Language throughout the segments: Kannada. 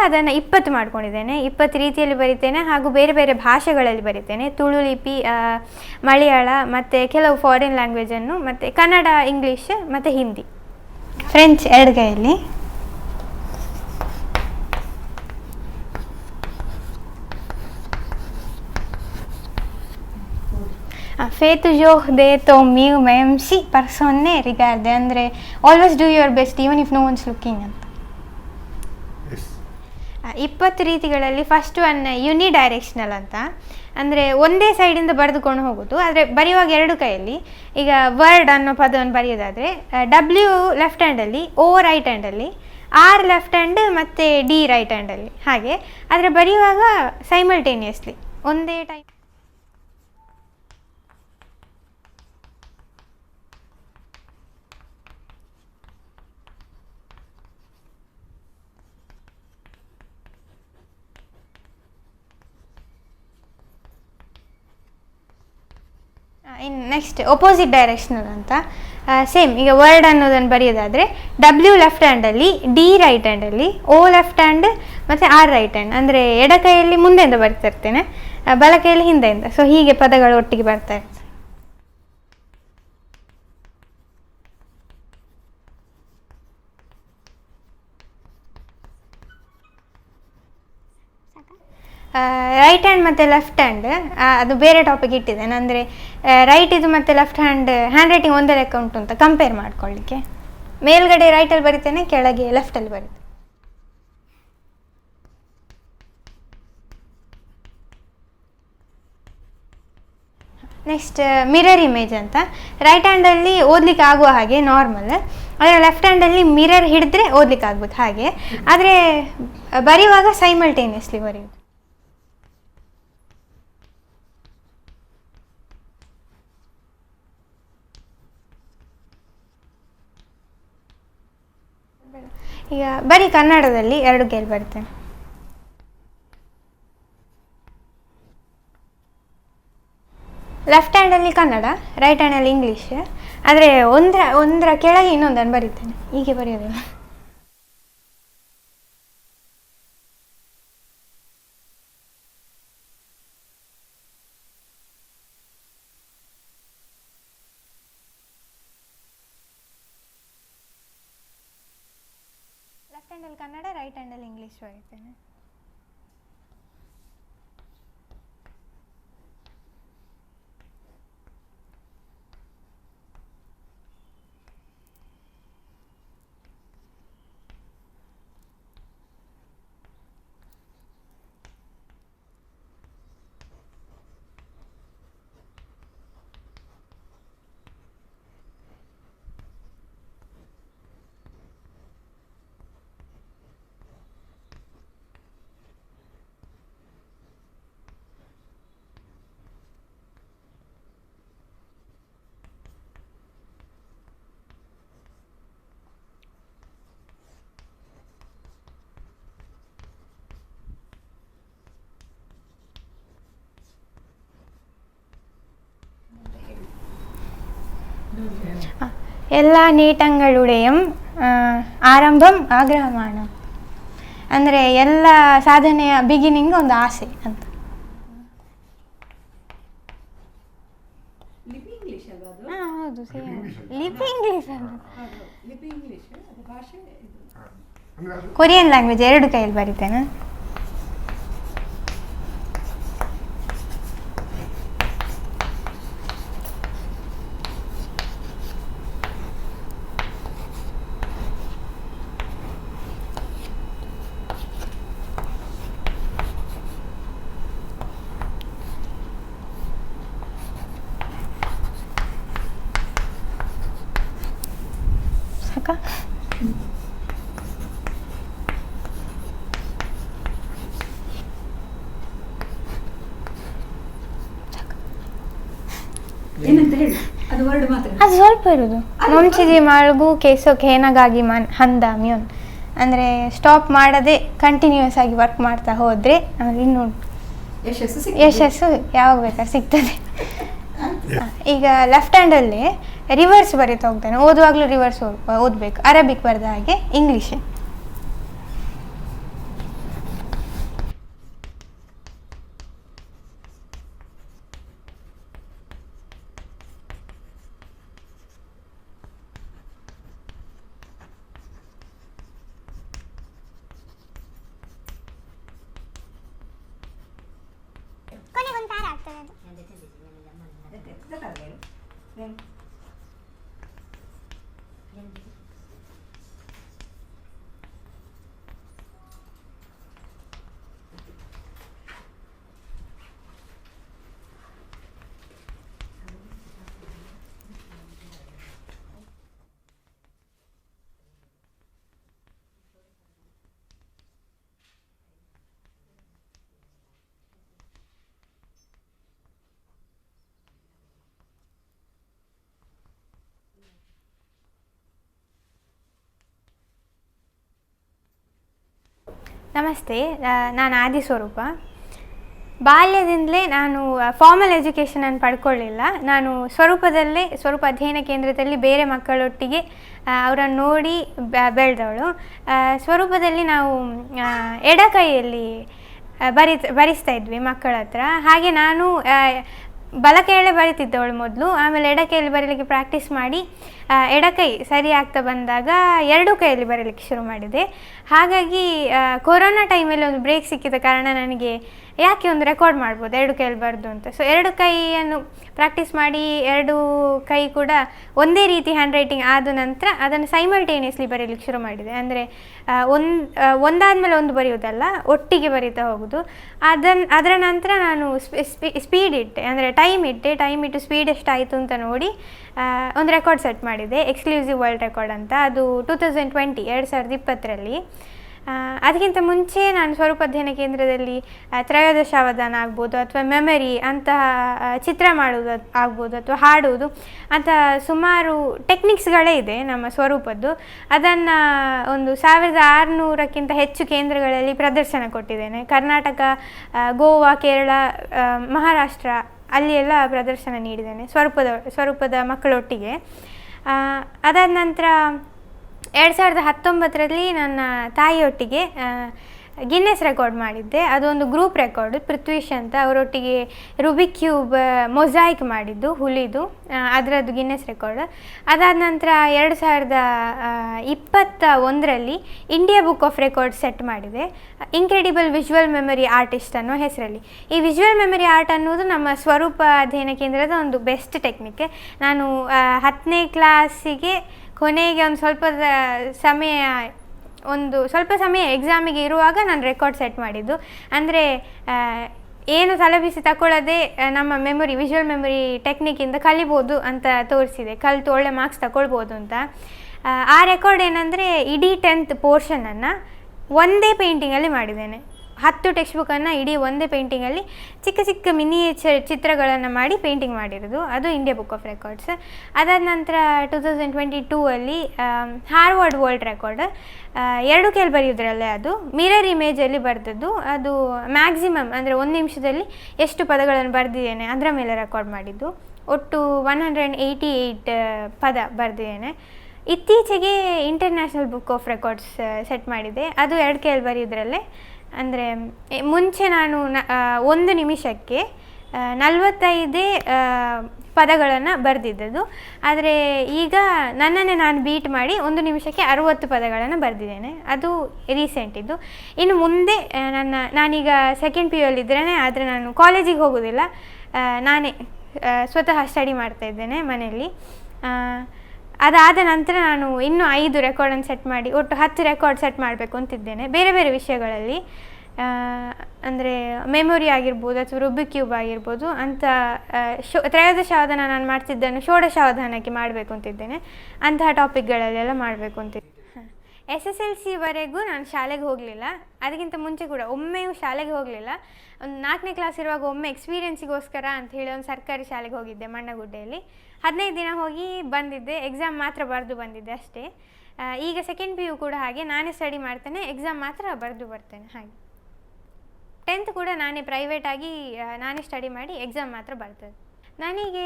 ಅದನ್ನು 20 ಮಾಡ್ಕೊಂಡಿದ್ದೇನೆ. 20 ರೀತಿಯಲ್ಲಿ ಬರಿತೇನೆ ಹಾಗೂ ಬೇರೆ ಬೇರೆ ಭಾಷೆಗಳಲ್ಲಿ ಬರಿತೇನೆ. ತುಳು ಲಿಪಿ, ಮಲಯಾಳ ಮತ್ತು ಕೆಲವು ಫಾರಿನ್ ಲ್ಯಾಂಗ್ವೇಜನ್ನು, ಮತ್ತು ಕನ್ನಡ, ಇಂಗ್ಲೀಷ್ ಮತ್ತು ಹಿಂದಿ, ಫ್ರೆಂಚ್ ಎಡಗೈಯಲ್ಲಿ. Fais toujours de ton mieux même si personne ne regarde. ಅಂದರೆ always do your best even if no one's looking ಅಂತ. 20 ರೀತಿಗಳಲ್ಲಿ ಫಸ್ಟ್ ಒನ್ ಯುನಿಡೈರೆಕ್ಷನಲ್ ಅಂತ. ಅಂದರೆ ಒಂದೇ ಸೈಡಿಂದ ಬರೆದುಕೊಂಡು ಹೋಗೋದು, ಆದರೆ ಬರೆಯುವಾಗ ಎರಡು ಕೈಯಲ್ಲಿ. ಈಗ ವರ್ಡ್ ಅನ್ನೋ ಪದವನ್ನು ಬರೆಯೋದಾದರೆ W ಲೆಫ್ಟ್ ಹ್ಯಾಂಡಲ್ಲಿ, O ರೈಟ್ ಹ್ಯಾಂಡಲ್ಲಿ, R ಲೆಫ್ಟ್ ಹ್ಯಾಂಡ್ ಮತ್ತು D ರೈಟ್ ಹ್ಯಾಂಡಲ್ಲಿ, ಹಾಗೆ. ಆದರೆ ಬರೆಯುವಾಗ ಸೈಮಲ್ಟೇನಿಯಸ್ಲಿ ಒಂದೇ ಟೈಮ್. ಇನ್ನು ನೆಕ್ಸ್ಟ್ ಒಪೋಸಿಟ್ ಡೈರೆಕ್ಷನಲ್ ಅಂತ. ಸೇಮ್ ಈಗ ವರ್ಡ್ ಅನ್ನೋದನ್ನು ಬರೆಯೋದಾದರೆ W ಲೆಫ್ಟ್ ಹ್ಯಾಂಡಲ್ಲಿ, D ರೈಟ್ ಹ್ಯಾಂಡಲ್ಲಿ, O ಲೆಫ್ಟ್ ಹ್ಯಾಂಡ್ ಮತ್ತು R ರೈಟ್ ಹ್ಯಾಂಡ್. ಅಂದರೆ ಎಡ ಕೈಯಲ್ಲಿ ಮುಂದೆಯಿಂದ ಬರ್ತಾ ಇರ್ತೇನೆ, ಬಲ ಕೈಯಲ್ಲಿ ಹಿಂದೆಯಿಂದ. ಸೊ ಹೀಗೆ ಪದಗಳು ಒಟ್ಟಿಗೆ ಬರ್ತಾ ಇರ್ತದೆ. ರೈಟ್ ಹ್ಯಾಂಡ್ ಮತ್ತು ಲೆಫ್ಟ್ ಹ್ಯಾಂಡ್ ಅದು ಬೇರೆ ಟಾಪಿಕ್ ಇಟ್ಟಿದ್ದೇನೆ. ಅಂದರೆ ರೈಟ್ ಇದು ಮತ್ತು ಲೆಫ್ಟ್ ಹ್ಯಾಂಡ್ ರೈಟಿಂಗ್ ಒಂದೇ ಲೆಕ್ಕ ಉಂಟು ಅಂತ ಕಂಪೇರ್ ಮಾಡ್ಕೊಳ್ಳಿಕ್ಕೆ. ಮೇಲ್ಗಡೆ ರೈಟಲ್ಲಿ ಬರಿತೇನೆ, ಕೆಳಗೆ ಲೆಫ್ಟಲ್ಲಿ ಬರಿತೇನೆ. ನೆಕ್ಸ್ಟ್ ಮಿರರ್ ಇಮೇಜ್ ಅಂತ. ರೈಟ್ ಹ್ಯಾಂಡಲ್ಲಿ ಓದಲಿಕ್ಕೆ ಆಗುವ ಹಾಗೆ ನಾರ್ಮಲ್, ಆದರೆ ಲೆಫ್ಟ್ ಹ್ಯಾಂಡಲ್ಲಿ ಮಿರರ್ ಹಿಡಿದ್ರೆ ಓದಲಿಕ್ಕೆ ಆಗ್ಬೇಕು ಹಾಗೆ. ಆದರೆ ಬರೆಯುವಾಗ ಸೈಮಲ್ಟೇನಿಯಸ್ಲಿ ಬರೆಯೋದು. ಈಗ ಬರೀ ಕನ್ನಡದಲ್ಲಿ ಎರಡು ಕೈಲಿ ಬರ್ತೇನೆ. ಲೆಫ್ಟ್ ಹ್ಯಾಂಡಲ್ಲಿ ಕನ್ನಡ, ರೈಟ್ ಹ್ಯಾಂಡಲ್ಲಿ ಇಂಗ್ಲೀಷ್. ಆದರೆ ಒಂದರ ಕೆಳಗೆ ಇನ್ನೊಂದನ್ನು ಬರೀತೇನೆ, ಹೀಗೆ ಬರೆಯೋದಿಲ್ಲ. ಲೆಫ್ಟ್ ಹ್ಯಾಂಡಲ್ಲಿ ಕನ್ನಡ, ರೈಟ್ ಹ್ಯಾಂಡಲ್ಲಿ ಇಂಗ್ಲೀಷ್ ಬರೀತೇನೆ. எல்லா நீட்டங்களுடையும் ஆரம்பம் ஆக்ரஹமானம். ಅಂದರೆ ಎಲ್ಲ ಸಾಧನೆಯ ಬಿಗಿನಿಂಗ್ ಒಂದು ಆಸೆ ಅಂತ. ಹೌದು, ಸೇಮ್ ಲಿಪಿ ಇಂಗ್ಲೀಷ್ ಅಲ್ಲ, ಕೊರಿಯನ್ ಲ್ಯಾಂಗ್ವೇಜ್ ಎರಡು ಕೈಯಲ್ಲಿ ಬರಿತೇನೆ. ಅದು ಸ್ವಲ್ಪ ಇರೋದು. ಮುಂಚಿದಿ ಮಾಳ್ಗು ಕೇಸೋ ಕೇನಗಾಗಿ ಹಂದ ಮ್ಯೂನ್. ಅಂದರೆ ಸ್ಟಾಪ್ ಮಾಡದೆ ಕಂಟಿನ್ಯೂಸ್ ಆಗಿ ವರ್ಕ್ ಮಾಡ್ತಾ ಹೋದರೆ ಇನ್ನು ಯಶಸ್ಸು ಯಾವಾಗ ಬೇಕಾದ್ರೆ ಸಿಗ್ತದೆ. ಈಗ ಲೆಫ್ಟ್ ಹ್ಯಾಂಡಲ್ಲಿ ರಿವರ್ಸ್ ಬರೀತಾ ಹೋಗ್ತಾನೆ, ಓದುವಾಗಲೂ ರಿವರ್ಸ್ ಓದಬೇಕು. ಅರಬಿಕ್ ಬರೆದ ಹಾಗೆ ಇಂಗ್ಲೀಷ್. ನಮಸ್ತೆ, ನಾನು ಆದಿಸ್ವರೂಪ. ಬಾಲ್ಯದಿಂದಲೇ ನಾನು ಫಾರ್ಮಲ್ ಎಜುಕೇಷನನ್ನು ಪಡ್ಕೊಳ್ಳಿಲ್ಲ. ನಾನು ಸ್ವರೂಪ ಅಧ್ಯಯನ ಕೇಂದ್ರದಲ್ಲಿ ಬೇರೆ ಮಕ್ಕಳೊಟ್ಟಿಗೆ ಅವರನ್ನು ನೋಡಿ ಬೆಳೆದವಳು. ಸ್ವರೂಪದಲ್ಲಿ ನಾವು ಎಡಕೈಯಲ್ಲಿ ಬರಿಸ್ತಾ ಇದ್ವಿ ಮಕ್ಕಳ ಹತ್ರ. ಹಾಗೆ ನಾನು ಬಲಕೈಯಲ್ಲೇ ಬರಿತಿದ್ದವಳು ಮೊದಲು. ಆಮೇಲೆ ಎಡಕೈಯಲ್ಲಿ ಬರೀಲಿಕ್ಕೆ ಪ್ರಾಕ್ಟೀಸ್ ಮಾಡಿ ಎಡಕೈ ಸರಿ ಆಗ್ತಾ ಬಂದಾಗ ಎರಡು ಕೈಯಲ್ಲಿ ಬರೀಲಿಕ್ಕೆ ಶುರು ಮಾಡಿದೆ. ಹಾಗಾಗಿ ಕೊರೋನಾ ಟೈಮಲ್ಲಿ ಒಂದು ಬ್ರೇಕ್ ಸಿಕ್ಕಿದ ಕಾರಣ ನನಗೆ ಯಾಕೆ ಒಂದು ರೆಕಾರ್ಡ್ ಮಾಡ್ಬೋದು ಎರಡು ಕೈಯಲ್ಲಿ ಬರೆದು ಅಂತ. ಸೊ ಎರಡು ಕೈಯನ್ನು ಪ್ರಾಕ್ಟೀಸ್ ಮಾಡಿ ಎರಡು ಕೈ ಕೂಡ ಒಂದೇ ರೀತಿ ಹ್ಯಾಂಡ್ ರೈಟಿಂಗ್ ಆದ ನಂತರ ಅದನ್ನು ಸೈಮಲ್ಟೇನಿಯಸ್ಲಿ ಬರೀಲಿಕ್ಕೆ ಶುರು ಮಾಡಿದೆ. ಅಂದರೆ ಒಂದಾದಮೇಲೆ ಒಂದು ಬರೆಯೋದಲ್ಲ, ಒಟ್ಟಿಗೆ ಬರೀತಾ ಹೋಗೋದು. ಅದರ ನಂತರ ನಾನು ಸ್ಪೀಡ್ ಇಟ್ಟೆ, ಅಂದರೆ ಟೈಮ್ ಇಟ್ಟು ಸ್ಪೀಡ್ ಎಷ್ಟಾಯಿತು ಅಂತ ನೋಡಿ ಒಂದು ರೆಕಾರ್ಡ್ ಸೆಟ್ ಮಾಡಿದೆ, ಎಕ್ಸ್ಕ್ಲೂಸಿವ್ ವರ್ಲ್ಡ್ ರೆಕಾರ್ಡ್ ಅಂತ. ಅದು 2020 ಅದಕ್ಕಿಂತ ಮುಂಚೆ ನಾನು ಸ್ವರೂಪ ಅಧ್ಯಯನ ಕೇಂದ್ರದಲ್ಲಿ ತ್ರಯೋದಶಾವಧಾನ ಆಗ್ಬೋದು ಅಥವಾ ಮೆಮರಿ ಅಂತಹ ಚಿತ್ರ ಮಾಡುವುದು ಆಗ್ಬೋದು ಅಥವಾ ಹಾಡುವುದು ಅಂತ ಸುಮಾರು ಟೆಕ್ನಿಕ್ಸ್ಗಳೇ ಇದೆ ನಮ್ಮ ಸ್ವರೂಪದ್ದು. ಅದನ್ನು ಒಂದು 1600ಕ್ಕಿಂತ ಹೆಚ್ಚು ಕೇಂದ್ರಗಳಲ್ಲಿ ಪ್ರದರ್ಶನ ಕೊಟ್ಟಿದ್ದೇನೆ. ಕರ್ನಾಟಕ, ಗೋವಾ, ಕೇರಳ, ಮಹಾರಾಷ್ಟ್ರ ಅಲ್ಲಿ ಎಲ್ಲ ಪ್ರದರ್ಶನ ನೀಡಿದ್ದೇನೆ ಸ್ವರೂಪದ ಮಕ್ಕಳೊಟ್ಟಿಗೆ. ಅದಾದ ನಂತರ 2019 ನನ್ನ ತಾಯಿಯೊಟ್ಟಿಗೆ ಗಿನ್ನೆಸ್ ರೆಕಾರ್ಡ್ ಮಾಡಿದ್ದೆ. ಅದೊಂದು ಗ್ರೂಪ್ ರೆಕಾರ್ಡ್. ಪೃಥ್ವೀಶ್ ಅಂತ ಅವರೊಟ್ಟಿಗೆ ರುಬಿಕ್ ಕ್ಯೂಬ್ ಮೊಸಾಯಿಕ್ ಮಾಡಿದ್ದು ಹುಲಿದು, ಅದರದ್ದು ಗಿನ್ನೆಸ್ ರೆಕಾರ್ಡ್. ಅದಾದ ನಂತರ 2021 India book of record set ಮಾಡಿದೆ, ಇನ್ಕ್ರೆಡಿಬಲ್ ವಿಜುವಲ್ ಮೆಮರಿ ಆರ್ಟಿಸ್ಟ್ ಅನ್ನೋ ಹೆಸರಲ್ಲಿ. ಈ ವಿಜುವಲ್ ಮೆಮರಿ ಆರ್ಟ್ ಅನ್ನೋದು ನಮ್ಮ ಸ್ವರೂಪ ಅಧ್ಯಯನ ಕೇಂದ್ರದ ಒಂದು ಬೆಸ್ಟ್ ಟೆಕ್ನಿಕ್. ನಾನು 10ನೇ ಕ್ಲಾಸಿಗೆ ಕೊನೆಗೆ ಸ್ವಲ್ಪ ಸಮಯ ಎಕ್ಸಾಮಿಗೆ ಇರುವಾಗ ನಾನು ರೆಕಾರ್ಡ್ ಸೆಟ್ ಮಾಡಿದ್ದು. ಅಂದರೆ ಏನು ತಲೆಬಿಸಿ ತಗೊಳ್ಳದೆ ನಮ್ಮ ವಿಜುವಲ್ ಮೆಮೊರಿ ಟೆಕ್ನಿಕ್ಕಿಂದ ಕಲಿಬೋದು ಅಂತ ತೋರಿಸಿದೆ, ಕಲಿತು ಒಳ್ಳೆ ಮಾರ್ಕ್ಸ್ ತಗೊಳ್ಬೋದು ಅಂತ. ಆ ರೆಕಾರ್ಡ್ ಏನಂದರೆ ಇಡೀ 10th ಪೋರ್ಷನನ್ನು ಒಂದೇ ಪೇಂಟಿಂಗಲ್ಲಿ ಮಾಡಿದ್ದೇನೆ. 10 ಟೆಕ್ಸ್ಟ್ ಬುಕ್ಕನ್ನು ಇಡೀ ಒಂದೇ ಪೇಂಟಿಂಗಲ್ಲಿ ಚಿಕ್ಕ ಚಿಕ್ಕ ಮಿನಿಯೇಚರ್ ಚಿತ್ರಗಳನ್ನು ಮಾಡಿ ಪೇಂಟಿಂಗ್ ಮಾಡಿರೋದು. ಅದು ಇಂಡಿಯಾ ಬುಕ್ ಆಫ್ ರೆಕಾರ್ಡ್ಸ್. ಅದಾದ ನಂತರ 2022 ಹಾರ್ವರ್ಡ್ ವರ್ಲ್ಡ್ ರೆಕಾರ್ಡ್ 2 ಕೈಯಲ್ಲಿ ಬರೆಯೋದ್ರಲ್ಲೇ ಅದು ಮಿರರ್ ಇಮೇಜಲ್ಲಿ ಬರೆದದ್ದು. ಅದು ಮ್ಯಾಕ್ಸಿಮಮ್ ಅಂದರೆ 1 ನಿಮಿಷದಲ್ಲಿ ಎಷ್ಟು ಪದಗಳನ್ನು ಬರೆದಿದ್ದೇನೆ ಅದರ ಮೇಲೆ ರೆಕಾರ್ಡ್ ಮಾಡಿದ್ದು. ಒಟ್ಟು 188 ಪದ ಬರೆದಿದ್ದೇನೆ. ಇತ್ತೀಚೆಗೆ international book of records set ಮಾಡಿದೆ. ಅದು 2 ಕೈಯಲ್ಲಿ ಬರೆಯೋದ್ರಲ್ಲೇ. ಅಂದರೆ ಮುಂಚೆ ನಾನು 1 ನಿಮಿಷಕ್ಕೆ 45 ಪದಗಳನ್ನು ಬರೆದಿದ್ದದ್ದು. ಆದರೆ ಈಗ ನನ್ನನ್ನೇ ನಾನು ಬೀಟ್ ಮಾಡಿ 1 ನಿಮಿಷಕ್ಕೆ 60 ಪದಗಳನ್ನು ಬರೆದಿದ್ದೇನೆ. ಅದು ರೀಸೆಂಟಿದ್ದು. ಇನ್ನು ಮುಂದೆ ನಾನೀಗ ಸೆಕೆಂಡ್ PU ಅಲ್ಲಿದ್ದೇನೆ, ಆದರೆ ನಾನು ಕಾಲೇಜಿಗೆ ಹೋಗೋದಿಲ್ಲ, ನಾನೇ ಸ್ವತಃ ಸ್ಟಡಿ ಮಾಡ್ತಾಯಿದ್ದೇನೆ ಮನೆಯಲ್ಲಿ. ಅದಾದ ನಂತರ ನಾನು ಇನ್ನೂ 5 ರೆಕಾರ್ಡನ್ನು ಸೆಟ್ ಮಾಡಿ ಒಟ್ಟು 10 ರೆಕಾರ್ಡ್ ಸೆಟ್ ಮಾಡಬೇಕು ಅಂತಿದ್ದೇನೆ ಬೇರೆ ಬೇರೆ ವಿಷಯಗಳಲ್ಲಿ. ಅಂದರೆ ಮೆಮೊರಿ ಆಗಿರ್ಬೋದು ಅಥವಾ ರುಬಿಕ್ ಕ್ಯೂಬ್ ಆಗಿರ್ಬೋದು ಅಂತ. ತ್ರಯೋದಶಾವಧಾನ ನಾನು ಮಾಡ್ತಿದ್ದನ್ನು ಷೋಡಶಾವಧಾನಕ್ಕೆ ಮಾಡಬೇಕು ಅಂತಿದ್ದೇನೆ. ಅಂತಹ ಟಾಪಿಕ್ಗಳಲ್ಲೆಲ್ಲ ಮಾಡಬೇಕು ಅಂತಿದ್ದೆ. SSLCವರೆಗೂ ನಾನು ಶಾಲೆಗೆ ಹೋಗಲಿಲ್ಲ. ಅದಕ್ಕಿಂತ ಮುಂಚೆ ಕೂಡ ಒಮ್ಮೆಯೂ ಶಾಲೆಗೆ ಹೋಗಲಿಲ್ಲ. ಒಂದು 4ನೇ ಕ್ಲಾಸ್ ಇರುವಾಗ ಒಮ್ಮೆ ಎಕ್ಸ್ಪೀರಿಯೆನ್ಸಿಗೋಸ್ಕರ ಅಂತ ಹೇಳಿ ಒಂದು ಸರ್ಕಾರಿ ಶಾಲೆಗೆ ಹೋಗಿದ್ದೆ ಮಣ್ಣಗುಡ್ಡೆಯಲ್ಲಿ. 15 ದಿನ ಹೋಗಿ ಬಂದಿದ್ದೆ, ಎಕ್ಸಾಮ್ ಮಾತ್ರ ಬರೆದು ಬಂದಿದ್ದೆ ಅಷ್ಟೇ. ಈಗ ಸೆಕೆಂಡ್ PU ಕೂಡ ಹಾಗೆ, ನಾನೇ ಸ್ಟಡಿ ಮಾಡ್ತೇನೆ, ಎಕ್ಸಾಮ್ ಮಾತ್ರ ಬರೆದು ಬರ್ತೇನೆ. ಹಾಗೆ 10th ಕೂಡ ನಾನೇ ಪ್ರೈವೇಟಾಗಿ ನಾನೇ ಸ್ಟಡಿ ಮಾಡಿ ಎಕ್ಸಾಮ್ ಮಾತ್ರ ಬರ್ತದೆ. ನನಗೆ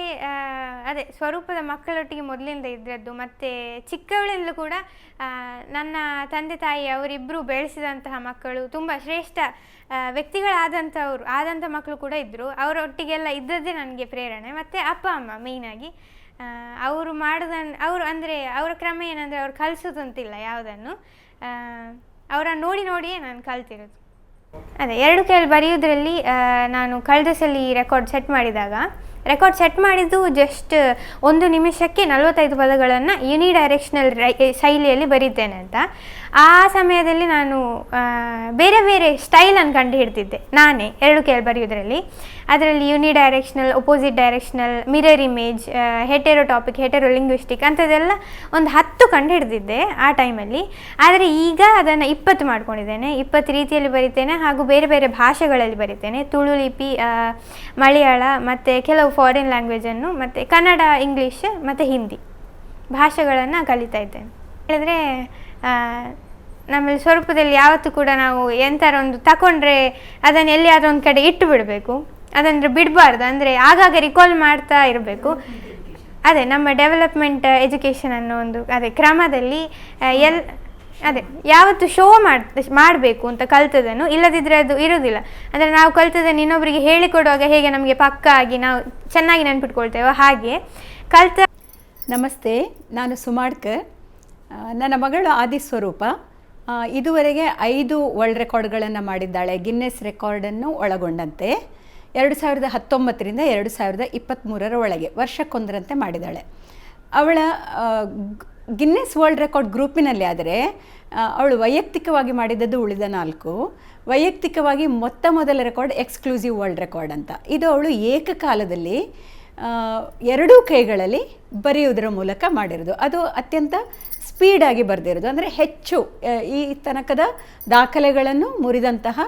ಅದೇ ಸ್ವರೂಪದ ಮಕ್ಕಳೊಟ್ಟಿಗೆ ಮೊದಲಿಂದ ಇದ್ದದ್ದು, ಮತ್ತು ಚಿಕ್ಕವಳಿಂದಲೂ ಕೂಡ ನನ್ನ ತಂದೆ ತಾಯಿ ಅವರಿಬ್ಬರು ಬೆಳೆಸಿದಂತಹ ಮಕ್ಕಳು ತುಂಬ ಶ್ರೇಷ್ಠ ಆದಂಥ ಮಕ್ಕಳು ಕೂಡ ಇದ್ದರು. ಅವರೊಟ್ಟಿಗೆಲ್ಲ ಇದ್ದದ್ದೇ ನನಗೆ ಪ್ರೇರಣೆ. ಮತ್ತು ಅಪ್ಪ ಅಮ್ಮ ಮೇಯ್ನಾಗಿ ಅವರ ಕ್ರಮ ಏನಂದರೆ ಅವ್ರು ಕಲಿಸೋದಂತಿಲ್ಲ ಯಾವುದನ್ನು, ಅವರನ್ನು ನೋಡಿಯೇ ನಾನು ಕಲ್ತಿರೋದು. ಅದೇ 2 ಕೈಯಲ್ಲಿ ಬರೆಯೋದ್ರಲ್ಲಿ ನಾನು ಕಳೆದ ಸಲ ರೆಕಾರ್ಡ್ ಸೆಟ್ ಮಾಡಿದ್ದು ಜಸ್ಟ್ 1 ನಿಮಿಷಕ್ಕೆ 45 ಪದಗಳನ್ನು ಯುನಿಡೈರೆಕ್ಷನಲ್ ಶೈಲಿಯಲ್ಲಿ ಬರೀತೇನೆ ಅಂತ. ಆ ಸಮಯದಲ್ಲಿ ನಾನು ಬೇರೆ ಬೇರೆ ಸ್ಟೈಲನ್ನು ಕಂಡು ಹಿಡ್ತಿದ್ದೆ ನಾನೇ 2 ಕೈಯಲ್ಲಿ ಬರೆಯೋದ್ರಲ್ಲಿ. ಅದರಲ್ಲಿ unidirectional, opposite directional, mirror image, heterotopic, heterolinguistic ಅಂಥದ್ದೆಲ್ಲ ಒಂದು 10 ಕಂಡು ಹಿಡ್ದಿದ್ದೆ ಆ ಟೈಮಲ್ಲಿ. ಆದರೆ ಈಗ ಅದನ್ನು 20 ಮಾಡ್ಕೊಂಡಿದ್ದೇನೆ. 20 ರೀತಿಯಲ್ಲಿ ಬರಿತೇನೆ ಹಾಗೂ ಬೇರೆ ಬೇರೆ ಭಾಷೆಗಳಲ್ಲಿ ಬರಿತೇನೆ. ತುಳು ಲಿಪಿ, ಮಲಯಾಳ ಮತ್ತು ಕೆಲವು ಫಾರಿನ್ ಲ್ಯಾಂಗ್ವೇಜನ್ನು, ಮತ್ತು ಕನ್ನಡ, ಇಂಗ್ಲೀಷ್ ಮತ್ತು ಹಿಂದಿ ಭಾಷೆಗಳನ್ನು ಕಲಿತಾ ಇದ್ದೇನೆ. ಹೇಳಿದರೆ ನಮ್ಮಲ್ಲಿ ಸ್ವರೂಪದಲ್ಲಿ ಯಾವತ್ತೂ ಕೂಡ ನಾವು ಎಂಥರ ಒಂದು ತಗೊಂಡ್ರೆ ಅದನ್ನು ಎಲ್ಲಿಯಾದರೂ ಒಂದು ಕಡೆ ಇಟ್ಟು ಬಿಡಬೇಕು, ಅದಂದರೆ ಬಿಡಬಾರ್ದು, ಅಂದರೆ ಆಗಾಗ ರಿಕಾಲ್ ಮಾಡ್ತಾ ಇರಬೇಕು. ಅದೇ ನಮ್ಮ ಡೆವಲಪ್ಮೆಂಟ್ ಎಜುಕೇಷನ್ ಅನ್ನೋ ಒಂದು ಕ್ರಮದಲ್ಲಿ ಯಾವತ್ತು ಶೋ ಮಾಡಬೇಕು ಅಂತ ಕಲ್ತದನ್ನು, ಇಲ್ಲದಿದ್ದರೆ ಅದು ಇರೋದಿಲ್ಲ. ಅಂದರೆ ನಾವು ಕಲ್ತದನ್ನು ಇನ್ನೊಬ್ಬರಿಗೆ ಹೇಳಿಕೊಡುವಾಗ ಹೇಗೆ ನಮಗೆ ಪಕ್ಕ ಆಗಿ ನಾವು ಚೆನ್ನಾಗಿ ನೆನ್ಪಿಟ್ಕೊಳ್ತೇವೋ ಹಾಗೆ ನಮಸ್ತೆ, ನಾನು ಸುಮಾಡ್ಕರ್. ನನ್ನ ಮಗಳು ಆದಿಸ್ವರೂಪ ಇದುವರೆಗೆ 5 ವರ್ಲ್ಡ್ ರೆಕಾರ್ಡ್ಗಳನ್ನು ಮಾಡಿದ್ದಾಳೆ, ಗಿನ್ನೆಸ್ ರೆಕಾರ್ಡನ್ನು ಒಳಗೊಂಡಂತೆ. 2019ರಿಂದ 2023 ಒಳಗೆ ವರ್ಷಕ್ಕೊಂದರಂತೆ ಮಾಡಿದ್ದಾಳೆ. ಅವಳ ಗಿನ್ನೆಸ್ ವರ್ಲ್ಡ್ ರೆಕಾರ್ಡ್ ಗ್ರೂಪಿನಲ್ಲಿ ಆದರೆ ಅವಳು ವೈಯಕ್ತಿಕವಾಗಿ ಮಾಡಿದ್ದದ್ದು ಉಳಿದ 4, ವೈಯಕ್ತಿಕವಾಗಿ ಮೊದಲ ರೆಕಾರ್ಡ್ ಎಕ್ಸ್ಕ್ಲೂಸಿವ್ ವರ್ಲ್ಡ್ ರೆಕಾರ್ಡ್ ಅಂತ. ಇದು ಅವಳು ಏಕಕಾಲದಲ್ಲಿ 2 ಕೈಗಳಲ್ಲಿ ಬರೆಯುವುದರ ಮೂಲಕ ಮಾಡಿರೋದು. ಅದು ಅತ್ಯಂತ ಸ್ಪೀಡಾಗಿ ಬರೆದಿರೋದು, ಅಂದರೆ ಹೆಚ್ಚು ಈ ತನಕದ ದಾಖಲೆಗಳನ್ನು ಮುರಿದಂತಹ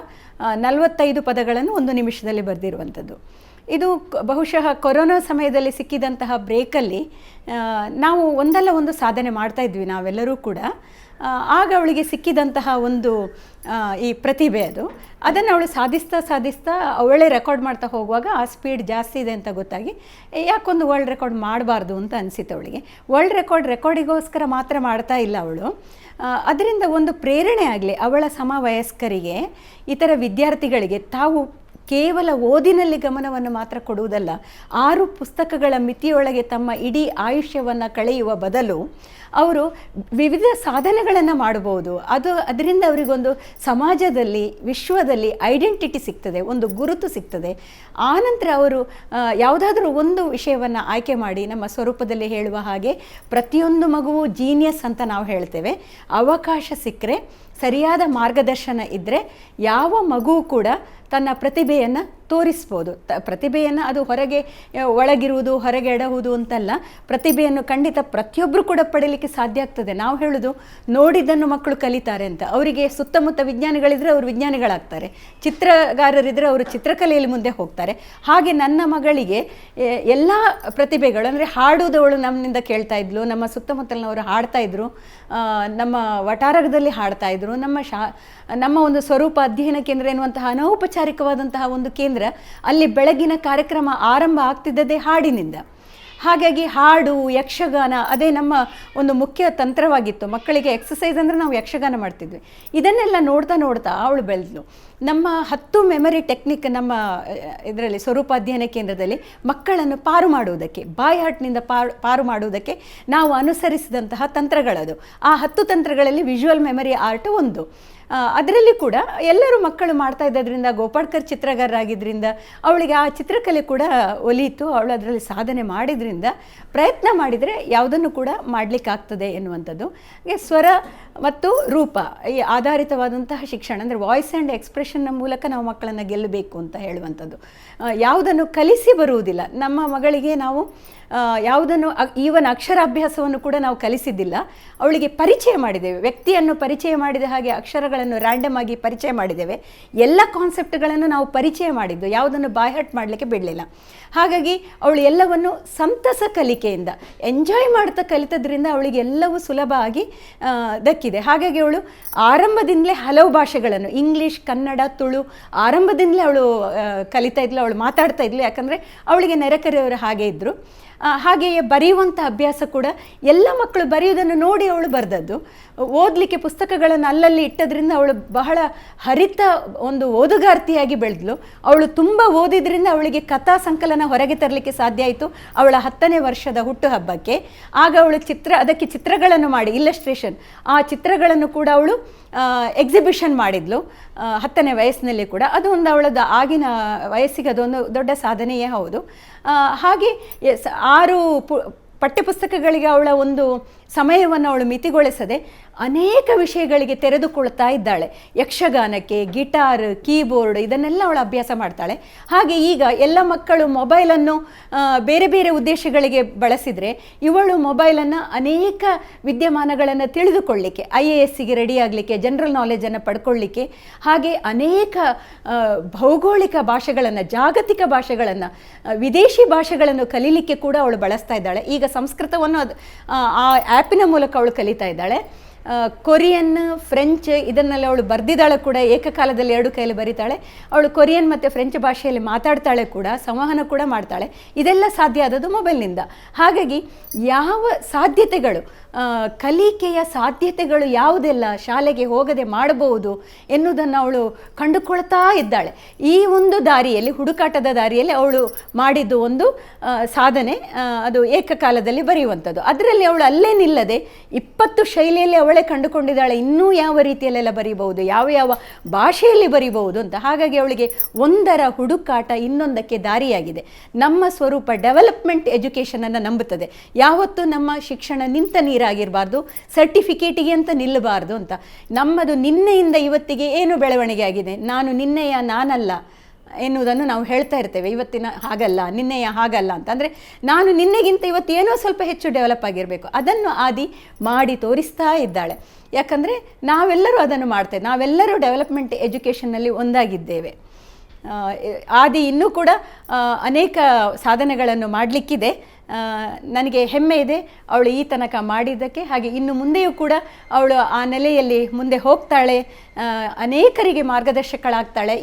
45 ಪದಗಳನ್ನು 1 ನಿಮಿಷದಲ್ಲಿ ಬರೆದಿರುವಂಥದ್ದು. ಇದು ಬಹುಶಃ ಕೊರೋನಾ ಸಮಯದಲ್ಲಿ ಸಿಕ್ಕಿದಂತಹ ಬ್ರೇಕಲ್ಲಿ ನಾವು ಒಂದಲ್ಲ ಒಂದು ಸಾಧನೆ ಮಾಡ್ತಾಯಿದ್ವಿ ನಾವೆಲ್ಲರೂ ಕೂಡ. ಆಗ ಅವಳಿಗೆ ಸಿಕ್ಕಿದಂತಹ ಒಂದು ಈ ಪ್ರತಿಭೆ ಅದನ್ನು ಅವಳು ಸಾಧಿಸ್ತಾ ಅವಳೇ ರೆಕಾರ್ಡ್ ಮಾಡ್ತಾ ಹೋಗುವಾಗ ಆ ಸ್ಪೀಡ್ ಜಾಸ್ತಿ ಇದೆ ಅಂತ ಗೊತ್ತಾಗಿ ಯಾಕೊಂದು ವರ್ಲ್ಡ್ ರೆಕಾರ್ಡ್ ಮಾಡಬಾರ್ದು ಅಂತ ಅನಿಸಿತು ಅವಳಿಗೆ. ವರ್ಲ್ಡ್ ರೆಕಾರ್ಡಿಗೋಸ್ಕರ ಮಾತ್ರ ಮಾಡ್ತಾ ಇಲ್ಲ ಅವಳು, ಅದರಿಂದ ಒಂದು ಪ್ರೇರಣೆ ಆಗಲಿ ಅವಳ ಸಮವಯಸ್ಕರಿಗೆ, ಇತರ ವಿದ್ಯಾರ್ಥಿಗಳಿಗೆ. ತಾವು ಕೇವಲ ಓದಿನಲ್ಲಿ ಗಮನವನ್ನು ಮಾತ್ರ ಕೊಡುವುದಲ್ಲ, 6 ಪುಸ್ತಕಗಳ ಮಿತಿಯೊಳಗೆ ತಮ್ಮ ಇಡೀ ಆಯುಷ್ಯವನ್ನು ಕಳೆಯುವ ಬದಲು ಅವರು ವಿವಿಧ ಸಾಧನೆಗಳನ್ನು ಮಾಡಬಹುದು. ಅದರಿಂದ ಅವರಿಗೊಂದು ಸಮಾಜದಲ್ಲಿ, ವಿಶ್ವದಲ್ಲಿ ಐಡೆಂಟಿಟಿ ಸಿಗ್ತದೆ, ಒಂದು ಗುರುತು ಸಿಗ್ತದೆ. ಆನಂತರ ಅವರು ಯಾವುದಾದ್ರೂ ಒಂದು ವಿಷಯವನ್ನು ಆಯ್ಕೆ ಮಾಡಿ, ನಮ್ಮ ಸ್ವರೂಪದಲ್ಲಿ ಹೇಳುವ ಹಾಗೆ ಪ್ರತಿಯೊಂದು ಮಗುವು ಜೀನಿಯಸ್ ಅಂತ ನಾವು ಹೇಳ್ತೇವೆ. ಅವಕಾಶ ಸಿಕ್ಕರೆ, ಸರಿಯಾದ ಮಾರ್ಗದರ್ಶನ ಇದ್ದರೆ ಯಾವ ಮಗುವು ಕೂಡ ತನ್ನ ಪ್ರತಿಭೆಯನ್ನು ತೋರಿಸ್ಬೋದು. ಪ್ರತಿಭೆಯನ್ನು ಅದು ಹೊರಗೆ ಒಳಗಿರುವುದು, ಹೊರಗೆ ಎಡಹುವುದು ಅಂತಲ್ಲ, ಪ್ರತಿಭೆಯನ್ನು ಖಂಡಿತ ಪ್ರತಿಯೊಬ್ಬರು ಕೂಡ ಪಡೀಲಿಕ್ಕೆ ಸಾಧ್ಯ ಆಗ್ತದೆ. ನಾವು ಹೇಳೋದು ನೋಡಿದ್ದನ್ನು ಮಕ್ಕಳು ಕಲಿತಾರೆ ಅಂತ. ಅವರಿಗೆ ಸುತ್ತಮುತ್ತ ವಿಜ್ಞಾನಿಗಳಿದ್ರೆ ಅವರು ವಿಜ್ಞಾನಿಗಳಾಗ್ತಾರೆ, ಚಿತ್ರಗಾರರಿದ್ದರೆ ಅವರು ಚಿತ್ರಕಲೆಯಲ್ಲಿ ಮುಂದೆ ಹೋಗ್ತಾರೆ. ಹಾಗೆ ನನ್ನ ಮಗಳಿಗೆ ಎಲ್ಲ ಪ್ರತಿಭೆಗಳು, ಅಂದರೆ ಹಾಡುವುದವಳು ನಮ್ಮಿಂದ ಕೇಳ್ತಾ ಇದ್ಲು, ನಮ್ಮ ಸುತ್ತಮುತ್ತಲಿನವರು ಹಾಡ್ತಾಯಿದ್ರು, ನಮ್ಮ ವಟಾರದಲ್ಲಿ ಹಾಡ್ತಾಯಿದ್ರು. ನಮ್ಮ ಒಂದು ಸ್ವರೂಪ ಅಧ್ಯಯನ ಕೇಂದ್ರ ಎನ್ನುವಂತಹ ಅನೌಪಚಾರಿಕವಾದಂತಹ ಒಂದು ಕೇಂದ್ರ, ಅಲ್ಲಿ ಬೆಳಗಿನ ಕಾರ್ಯಕ್ರಮ ಆರಂಭ ಆಗ್ತಿದ್ದದೇ ಹಾಡಿನಿಂದ. ಹಾಗಾಗಿ ಹಾಡು, ಯಕ್ಷಗಾನ ಅದೇ ನಮ್ಮ ಒಂದು ಮುಖ್ಯ ತಂತ್ರವಾಗಿತ್ತು. ಮಕ್ಕಳಿಗೆ ಎಕ್ಸಸೈಸ್ ಅಂದರೆ ನಾವು ಯಕ್ಷಗಾನ ಮಾಡ್ತಿದ್ವಿ. ಇದನ್ನೆಲ್ಲ ನೋಡ್ತಾ ಅವಳು ಬೆಳೆದ್ಲು. ನಮ್ಮ 10 ಮೆಮರಿ ಟೆಕ್ನಿಕ್ ನಮ್ಮ ಇದರಲ್ಲಿ ಸ್ವರೂಪ ಅಧ್ಯಯನ ಕೇಂದ್ರದಲ್ಲಿ ಮಕ್ಕಳನ್ನು ಪಾರು ಮಾಡುವುದಕ್ಕೆ, ಬಾಯ್ ಹಾರ್ಟ್ನಿಂದ ಪಾರು ಮಾಡುವುದಕ್ಕೆ ನಾವು ಅನುಸರಿಸಿದಂತಹ ತಂತ್ರಗಳದು. ಆ 10 ತಂತ್ರಗಳಲ್ಲಿ ವಿಜುವಲ್ ಮೆಮರಿ ಆರ್ಟ್ ಒಂದು. ಅದರಲ್ಲಿ ಕೂಡ ಎಲ್ಲರೂ ಮಕ್ಕಳು ಮಾಡ್ತಾ ಇದ್ದದ್ರಿಂದ, ಗೋಪಾಳ್ಕರ್ ಚಿತ್ರಗಾರರಾಗಿದ್ದರಿಂದ ಅವಳಿಗೆ ಆ ಚಿತ್ರಕಲೆ ಕೂಡ ಒಲಿಯಿತು. ಅವಳು ಅದರಲ್ಲಿ ಸಾಧನೆ ಮಾಡಿದ್ರಿಂದ ಪ್ರಯತ್ನ ಮಾಡಿದರೆ ಯಾವುದನ್ನು ಕೂಡ ಮಾಡಲಿಕ್ಕಾಗ್ತದೆ ಎನ್ನುವಂಥದ್ದು. ಸ್ವರ ಮತ್ತು ರೂಪ ಈ ಆಧಾರಿತವಾದಂತಹ ಶಿಕ್ಷಣ, ಅಂದರೆ ವಾಯ್ಸ್ ಆ್ಯಂಡ್ ಎಕ್ಸ್ಪ್ರೆಷನ್ನ ಮೂಲಕ ನಾವು ಮಕ್ಕಳನ್ನು ಗೆಲ್ಲಬೇಕು ಅಂತ ಹೇಳುವಂಥದ್ದು. ಯಾವುದನ್ನು ಕಲಿಸಿ ಬರುವುದಿಲ್ಲ. ನಮ್ಮ ಮಗಳಿಗೆ ನಾವು ಯಾವುದನ್ನು ಈವನ್ ಅಕ್ಷರಾಭ್ಯಾಸವನ್ನು ಕೂಡ ನಾವು ಕಲಿಸಿದ್ದಿಲ್ಲ. ಅವಳಿಗೆ ಪರಿಚಯ ಮಾಡಿದ್ದೇವೆ, ವ್ಯಕ್ತಿಯನ್ನು ಪರಿಚಯ ಮಾಡಿದ ಹಾಗೆ ಅಕ್ಷರಗಳನ್ನು ರ್ಯಾಂಡಮ್ ಆಗಿ ಪರಿಚಯ ಮಾಡಿದ್ದೇವೆ. ಎಲ್ಲ ಕಾನ್ಸೆಪ್ಟ್ಗಳನ್ನು ನಾವು ಪರಿಚಯ ಮಾಡಿದ್ದು, ಯಾವುದನ್ನು ಬಾಯ್ಹಟ್ ಮಾಡಲಿಕ್ಕೆ ಬಿಡಲಿಲ್ಲ. ಹಾಗಾಗಿ ಅವಳು ಎಲ್ಲವನ್ನು ಸಂತಸ ಕಲಿಕೆಯಿಂದ ಎಂಜಾಯ್ ಮಾಡ್ತಾ ಕಲಿತದ್ರಿಂದ ಅವಳಿಗೆ ಎಲ್ಲವೂ ಸುಲಭ ಆಗಿ ದಕ್ಕಿದೆ. ಹಾಗಾಗಿ ಅವಳು ಆರಂಭದಿಂದಲೇ ಹಲವು ಭಾಷೆಗಳನ್ನು, ಇಂಗ್ಲೀಷ್, ಕನ್ನಡ, ತುಳು ಆರಂಭದಿಂದಲೇ ಅವಳು ಕಲಿತಾ ಇದ್ಲು, ಅವಳು ಮಾತಾಡ್ತಾ ಇದ್ಲು. ಯಾಕಂದರೆ ಅವಳಿಗೆ ನೆರೆಕರೆಯವರು ಹಾಗೆ ಇದ್ದರು. ಹಾಗೆಯೇ ಬರೆಯುವಂಥ ಅಭ್ಯಾಸ ಕೂಡ ಎಲ್ಲ ಮಕ್ಕಳು ಬರೆಯುವುದನ್ನು ನೋಡಿ ಅವಳು ಬರೆದದ್ದು. ಓದಲಿಕ್ಕೆ ಪುಸ್ತಕಗಳನ್ನು ಅಲ್ಲಲ್ಲಿ ಇಟ್ಟದ್ರಿಂದ ಅವಳು ಬಹಳ ಹರಿತ ಒಂದು ಓದುಗಾರ್ತಿಯಾಗಿ ಬೆಳೆದ್ಲು. ಅವಳು ತುಂಬ ಓದಿದ್ರಿಂದ ಅವಳಿಗೆ ಕಥಾ ಸಂಕಲನ ಹೊರಗೆ ತರಲಿಕ್ಕೆ ಸಾಧ್ಯ ಆಯಿತು ಅವಳ 10ನೇ ವರ್ಷದ ಹುಟ್ಟುಹಬ್ಬಕ್ಕೆ. ಆಗ ಅವಳು ಅದಕ್ಕೆ ಚಿತ್ರಗಳನ್ನು ಮಾಡಿ ಇಲ್ಲಸ್ಟ್ರೇಷನ್, ಆ ಚಿತ್ರಗಳನ್ನು ಕೂಡ ಅವಳು ಎಕ್ಸಿಬಿಷನ್ ಮಾಡಿದ್ಲು 10ನೇ ವಯಸ್ಸಿನಲ್ಲಿ ಕೂಡ. ಅದು ಒಂದು ಅವಳದ್ದು ಆಗಿನ ವಯಸ್ಸಿಗೆ ಅದೊಂದು ದೊಡ್ಡ ಸಾಧನೆಯೇ ಹೌದು. ಹಾಗೆ 6 ಪಠ್ಯಪುಸ್ತಕಗಳಿಗೆ ಅವಳ ಒಂದು ಸಮಯವನ್ನು ಅವಳು ಮಿತಿಗೊಳಿಸದೆ ಅನೇಕ ವಿಷಯಗಳಿಗೆ ತೆರೆದುಕೊಳ್ತಾ ಇದ್ದಾಳೆ. ಯಕ್ಷಗಾನಕ್ಕೆ, ಗಿಟಾರ್, ಕೀಬೋರ್ಡ್ ಇದನ್ನೆಲ್ಲ ಅವಳು ಅಭ್ಯಾಸ ಮಾಡ್ತಾಳೆ. ಹಾಗೆ ಈಗ ಎಲ್ಲ ಮಕ್ಕಳು ಮೊಬೈಲನ್ನು ಬೇರೆ ಬೇರೆ ಉದ್ದೇಶಗಳಿಗೆ ಬಳಸಿದರೆ ಇವಳು ಮೊಬೈಲನ್ನು ಅನೇಕ ವಿದ್ಯಮಾನಗಳನ್ನು ತಿಳಿದುಕೊಳ್ಳಿಕ್ಕೆ, IASಗೆ ರೆಡಿ ಆಗಲಿಕ್ಕೆ, ಜನರಲ್ ನಾಲೆಜನ್ನು ಪಡ್ಕೊಳ್ಳಿಕ್ಕೆ, ಹಾಗೆ ಅನೇಕ ಭೌಗೋಳಿಕ ಭಾಷೆಗಳನ್ನು, ಜಾಗತಿಕ ಭಾಷೆಗಳನ್ನು, ವಿದೇಶಿ ಭಾಷೆಗಳನ್ನು ಕಲೀಲಿಕ್ಕೆ ಕೂಡ ಅವಳು ಬಳಸ್ತಾ ಇದ್ದಾಳೆ. ಈಗ ಸಂಸ್ಕೃತವನ್ನು ಆ ಆ್ಯಪಿನ ಮೂಲಕ ಅವಳು ಕಲಿತಾ ಇದ್ದಾಳೆ. ಕೊರಿಯನ್, ಫ್ರೆಂಚ್ ಇದನ್ನೆಲ್ಲ ಅವಳು ಬರೆದಿದ್ದಾಳೆ ಕೂಡ. ಏಕಕಾಲದಲ್ಲಿ 2 ಕೈಯಲ್ಲಿ ಬರೀತಾಳೆ. ಅವಳು ಕೊರಿಯನ್ ಮತ್ತು ಫ್ರೆಂಚ್ ಭಾಷೆಯಲ್ಲಿ ಮಾತಾಡ್ತಾಳೆ ಕೂಡ, ಸಂವಹನ ಕೂಡ ಮಾಡ್ತಾಳೆ. ಇದೆಲ್ಲ ಸಾಧ್ಯ ಆದದ್ದು ಮೊಬೈಲ್ನಿಂದ. ಹಾಗಾಗಿ ಯಾವ ಸಾಧ್ಯತೆಗಳು, ಕಲಿಕೆಯ ಸಾಧ್ಯತೆಗಳು ಯಾವುದೆಲ್ಲ ಶಾಲೆಗೆ ಹೋಗದೆ ಮಾಡಬಹುದು ಎನ್ನುವುದನ್ನು ಅವಳು ಕಂಡುಕೊಳ್ತಾ ಇದ್ದಾಳೆ. ಈ ಒಂದು ದಾರಿಯಲ್ಲಿ, ಹುಡುಕಾಟದ ದಾರಿಯಲ್ಲಿ ಅವಳು ಮಾಡಿದ್ದು ಒಂದು ಸಾಧನೆ, ಅದು ಏಕಕಾಲದಲ್ಲಿ ಬರೆಯುವಂಥದ್ದು. ಅದರಲ್ಲಿ ಅವಳು ಅಲ್ಲೇ ನಿಲ್ಲದೆ 20 ಶೈಲಿಯಲ್ಲಿ ಅವಳೇ ಕಂಡುಕೊಂಡಿದ್ದಾಳೆ ಇನ್ನೂ ಯಾವ ರೀತಿಯಲ್ಲೆಲ್ಲ ಬರೀಬಹುದು, ಯಾವ ಯಾವ ಭಾಷೆಯಲ್ಲಿ ಬರೀಬಹುದು ಅಂತ. ಹಾಗಾಗಿ ಅವಳಿಗೆ ಒಂದರ ಹುಡುಕಾಟ ಇನ್ನೊಂದಕ್ಕೆ ದಾರಿಯಾಗಿದೆ. ನಮ್ಮ ಸ್ವರೂಪ ಡೆವಲಪ್ಮೆಂಟ್ ಎಜುಕೇಷನನ್ನು ನಂಬುತ್ತದೆ. ಯಾವತ್ತೂ ನಮ್ಮ ಶಿಕ್ಷಣ ನಿಂತ ನೀರಾಗಿರಬಾರ್ದು, ಸರ್ಟಿಫಿಕೇಟಿಗೆ ಅಂತ ನಿಲ್ಲಬಾರ್ದು ಅಂತ. ನಮ್ಮದು ನಿನ್ನೆಯಿಂದ ಇವತ್ತಿಗೆ ಏನು ಬೆಳವಣಿಗೆ ಆಗಿದೆ, ನಾನು ನಿನ್ನೆಯ ನಾನಲ್ಲ ಎನ್ನುವುದನ್ನು ನಾವು ಹೇಳ್ತಾ ಇರ್ತೇವೆ. ಇವತ್ತಿನ ಹಾಗಲ್ಲ, ನಿನ್ನೆಯ ಹಾಗಲ್ಲ ಅಂತ. ಅಂದರೆ ನಾನು ನಿನ್ನೆಗಿಂತ ಇವತ್ತು ಏನೋ ಸ್ವಲ್ಪ ಹೆಚ್ಚು ಡೆವಲಪ್ ಆಗಿರಬೇಕು, ಅದನ್ನು ಆದಿ ಮಾಡಿ ತೋರಿಸ್ತಾ ಇದ್ದಾಳೆ. ಯಾಕಂದರೆ ನಾವೆಲ್ಲರೂ ಅದನ್ನು ಮಾಡ್ತೇವೆ, ನಾವೆಲ್ಲರೂ ಡೆವಲಪ್ಮೆಂಟ್ ಎಜುಕೇಷನ್ನಲ್ಲಿ ಒಂದಾಗಿದ್ದೇವೆ. ಆದಿ ಇನ್ನೂ ಕೂಡ ಅನೇಕ ಸಾಧನೆಗಳನ್ನು ಮಾಡಲಿಕ್ಕಿದೆ. ನನಗೆ ಹೆಮ್ಮೆ ಇದೆ ಅವಳು ಈ ತನಕ ಮಾಡಿದ್ದಕ್ಕೆ. ಹಾಗೆ ಇನ್ನು ಮುಂದೆಯೂ ಕೂಡ ಅವಳು ಆ ನೆಲೆಯಲ್ಲಿ ಮುಂದೆ ಹೋಗ್ತಾಳೆ, ಅನೇಕರಿಗೆ ಮಾರ್ಗದರ್ಶಕಳಾಗ್ತಾಳೆ.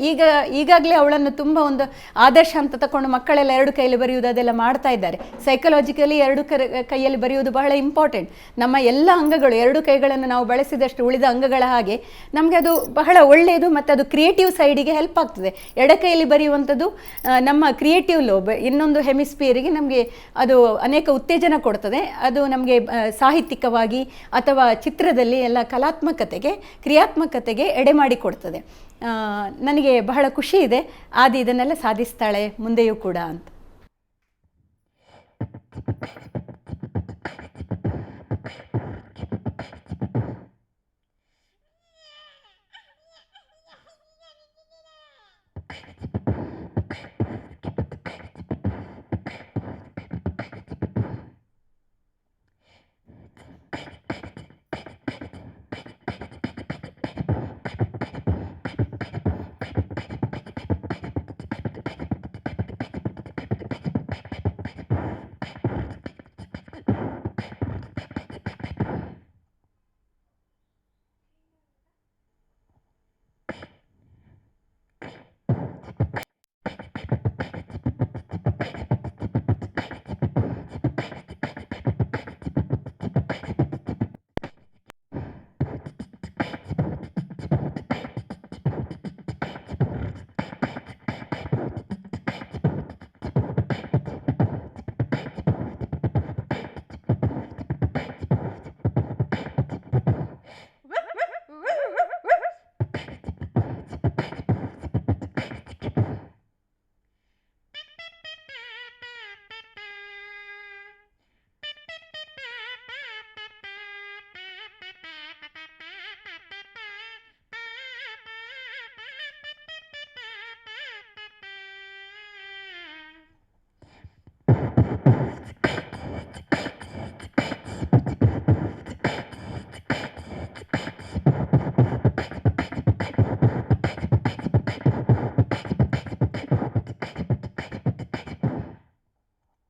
ಈಗಾಗಲೇ ಅವಳನ್ನು ತುಂಬ ಒಂದು ಆದರ್ಶ ಅಂತ ತಗೊಂಡು ಮಕ್ಕಳೆಲ್ಲ 2 ಕೈಯಲ್ಲಿ ಬರೆಯುವುದು ಅದೆಲ್ಲ ಮಾಡ್ತಾ ಇದ್ದಾರೆ. ಸೈಕಲಾಜಿಕಲಿ 2 ಕೈಯಲ್ಲಿ ಬರೆಯುವುದು ಬಹಳ ಇಂಪಾರ್ಟೆಂಟ್. ನಮ್ಮ ಎಲ್ಲ ಅಂಗಗಳು, 2 ಕೈಗಳನ್ನು ನಾವು ಬಳಸಿದಷ್ಟು ಉಳಿದ ಅಂಗಗಳ ಹಾಗೆ ನಮಗೆ ಅದು ಬಹಳ ಒಳ್ಳೆಯದು, ಮತ್ತು ಅದು ಕ್ರಿಯೇಟಿವ್ ಸೈಡಿಗೆ ಹೆಲ್ಪ್ ಆಗ್ತದೆ. ಎಡ ಕೈಯಲ್ಲಿ ಬರೆಯುವಂಥದ್ದು ನಮ್ಮ ಕ್ರಿಯೇಟಿವ್ ಲೋಬ್, ಇನ್ನೊಂದು ಹೆಮಿಸ್ಫಿಯರಿಗೆ ನಮಗೆ ಅದು ಅನೇಕ ಉತ್ತೇಜನ ಕೊಡ್ತದೆ. ಅದು ನಮಗೆ ಸಾಹಿತ್ಯಿಕವಾಗಿ ಅಥವಾ ಚಿತ್ರದಲ್ಲಿ ಎಲ್ಲ ಕಲಾತ್ಮಕತೆಗೆ, ಕ್ರಿಯಾತ್ಮಕತೆಗೆ ಎಡೆ ಮಾಡಿ ಕೊಡ್ತದೆ. ನನಗೆ ಬಹಳ ಖುಷಿ ಇದೆ ಆದಿ ಇದನ್ನೆಲ್ಲ ಸಾಧಿಸ್ತಾಳೆ ಮುಂದೆಯೂ ಕೂಡ ಅಂತ.